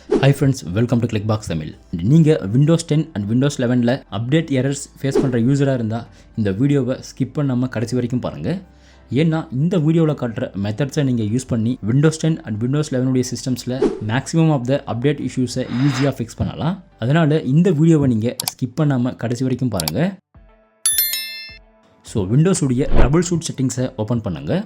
Hi friends, welcome to Clickbox Tamil. நீங்கள் Windows 10 and Windows 11ல update errors face பண்ணுற யூஸராக இருந்தால் இந்த வீடியோவை ஸ்கிப் பண்ணாமல் கடைசி வரைக்கும் பாருங்கள். ஏன்னா இந்த வீடியோவில் காட்டுற மெத்தட்ஸை நீங்கள் யூஸ் பண்ணி Windows 10 and Windows 11 சிஸ்டம்ஸில் மேக்ஸிமம் ஆஃப் த அப்டேட் இஷ்யூஸை ஈஸியாக ஃபிக்ஸ் பண்ணலாம். அதனால் இந்த வீடியோவை நீங்கள் ஸ்கிப் பண்ணாமல் கடைசி வரைக்கும் பாருங்கள். ஸோ விண்டோஸுடைய ட்ரபிள் ஷூட் செட்டிங்ஸை ஓப்பன் பண்ணுங்கள்.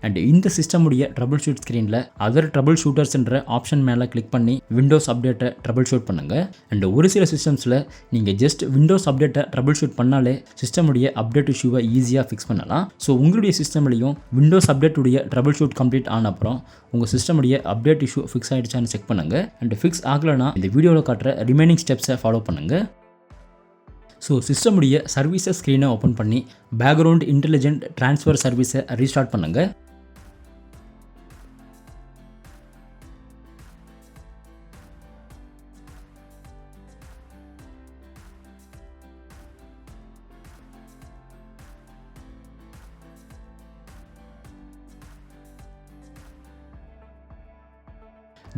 அண்ட் இந்த சிஸ்டமுடைய ட்ரபிள் ஷூட் ஸ்க்ரீனில் அதர் ட்ரபிள் ஷூட்டர்ஸ்ன்ற ஆப்ஷன் மேலே கிளிக் பண்ணி விண்டோஸ் அப்டேட்டை ட்ரபிள் ஷூட் பண்ணுங்கள். அண்ட் ஒரு சில சிஸ்டம்ஸில் நீங்கள் ஜஸ்ட் விண்டோஸ் அப்டேட்டை ட்ரபிள் ஷூட் பண்ணாலே சிஸ்டமுடைய அப்டேட் இஷ்யூவை ஈஸியாக ஃபிக்ஸ் பண்ணலாம். ஸோ உங்களுடைய சிஸ்டம்லையும் விண்டோஸ் அப்டேட்டுடைய ட்ரபிள் ஷூட் கம்ப்ளீட் ஆன அப்புறம் உங்கள் சிஸ்டமுடைய அப்டேட் இஷ்யூ ஃபிக்ஸ் ஆகிடுச்சான்னு செக் பண்ணுங்கள். அண்ட் ஃபிக்ஸ் ஆகலைன்னா இந்த வீடியோவில் காட்டுற ரிமைனிங் ஸ்டெப்ஸை ஃபாலோ பண்ணுங்கள். ஸோ சிஸ்டமுடைய சர்வீசஸ் ஸ்க்ரீனை ஓப்பன் பண்ணி பேக்ரவுண்ட் இன்டெலிஜென்ட் ட்ரான்ஸ்ஃபர் சர்வீஸை ரீஸ்டார்ட் பண்ணுங்கள்.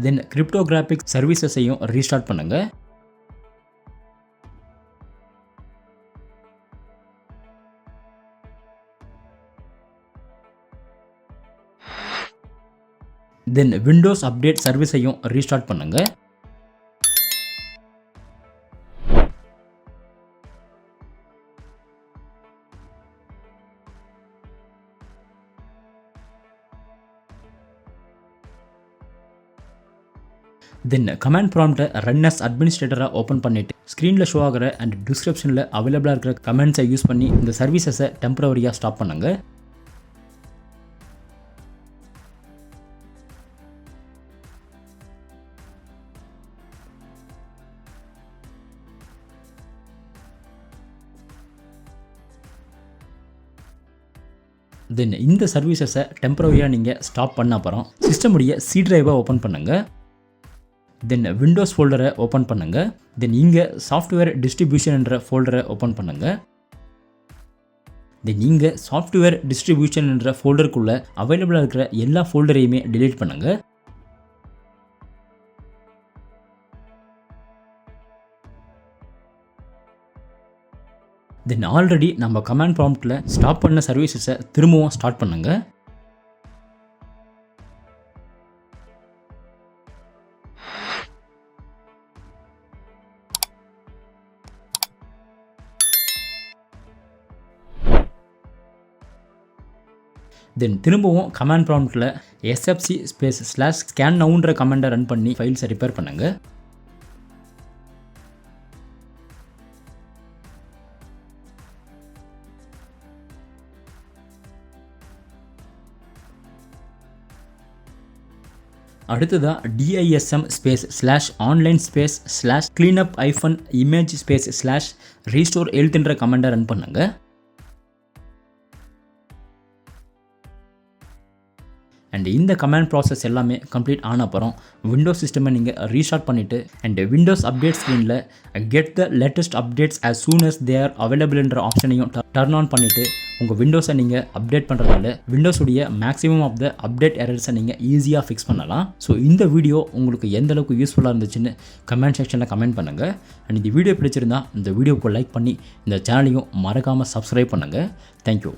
தென் கிரிப்டோகிராஃபிக் சர்வீசஸையும் ரீஸ்டார்ட் பண்ணுங்கள். தென் விண்டோஸ் அப்டேட் சர்வீஸையும் ரீஸ்டார்ட் பண்ணுங்கள். தென் கமாண்ட் ப்ராம்ப்டை ரன் அஸ் அட்மினிஸ்ட்ரேட்டராக ஓப்பன் பண்ணிவிட்டு ஸ்க்ரீனில் ஷோ ஆகிற அண்ட் டிஸ்கிரிப்ஷனில் அவைலபிளாக இருக்கிற கமெண்ட்ஸை யூஸ் பண்ணி இந்த சர்வீசஸை டெம்பரவரியாக ஸ்டாப் பண்ணுங்கள். தென் இந்த சர்வீசஸை டெம்பரரியாக நீங்கள் ஸ்டாப் பண்ண அப்புறம் சிஸ்டமுடைய சி டிரைவை ஓப்பன் பண்ணுங்கள். தென் விண்டோஸ் ஃபோல்டரை ஓப்பன் பண்ணுங்கள். தென் இங்கே சாஃப்ட்வேர் டிஸ்ட்ரிபியூஷன் என்ற ஃபோல்டரை ஓப்பன் பண்ணுங்கள். தென் இங்கே சாஃப்ட்வேர் டிஸ்ட்ரிபியூஷன் என்ற ஃபோல்டருக்குள்ளே அவைலபிளாக இருக்கிற எல்லா ஃபோல்டரையுமே டிலீட் பண்ணுங்கள். தென் ஆல்ரெடி நம்ம கமாண்ட் ப்ராம்ப்டில் ஸ்டாப் பண்ண சர்வீசஸை திரும்பவும் ஸ்டார்ட் பண்ணுங்கள். தென் திரும்பவும் கமாண்ட் ப்ராம்ப்டில் SFC /scan nowன்ற கமெண்டை ரன் பண்ணி ஃபைல்ஸை ரிப்பேர் பண்ணுங்கள். அடுத்ததாக DISM /online /cleanup-image /restore healthன்ற கமெண்டை ரன் பண்ணுங்கள். அண்ட் இந்த கமாண்ட் ப்ராசஸ் எல்லாமே கம்ப்ளீட் ஆன அப்புறம் விண்டோஸ் சிஸ்டமை நீங்கள் ரீஸ்டார்ட் பண்ணிவிட்டு அண்ட் விண்டோஸ் அப்டேட் ஸ்க்ரீனில் get the latest updates as soon as they are available என்ற ஆப்ஷனையும் டர்ன் ஆன் பண்ணிவிட்டு உங்கள் விண்டோஸை நீங்கள் அப்டேட் பண்ணுறதால விண்டோஸுடைய மேக்ஸிமம் ஆஃப் த அப்டேட் எரர்ஸை நீங்கள் ஈஸியாக ஃபிக்ஸ் பண்ணலாம். ஸோ இந்த வீடியோ உங்களுக்கு எந்த அளவுக்கு யூஸ்ஃபுல்லாக இருந்துச்சுன்னு கமெண்ட் செக்ஷனில் கமெண்ட் பண்ணுங்கள். அண்ட் இந்த வீடியோ பிடிச்சிருந்தால் இந்த வீடியோவுக்கு லைக் பண்ணி இந்த சேனலையும் மறக்காமல் சப்ஸ்கிரைப் பண்ணுங்கள். தேங்க்யூ.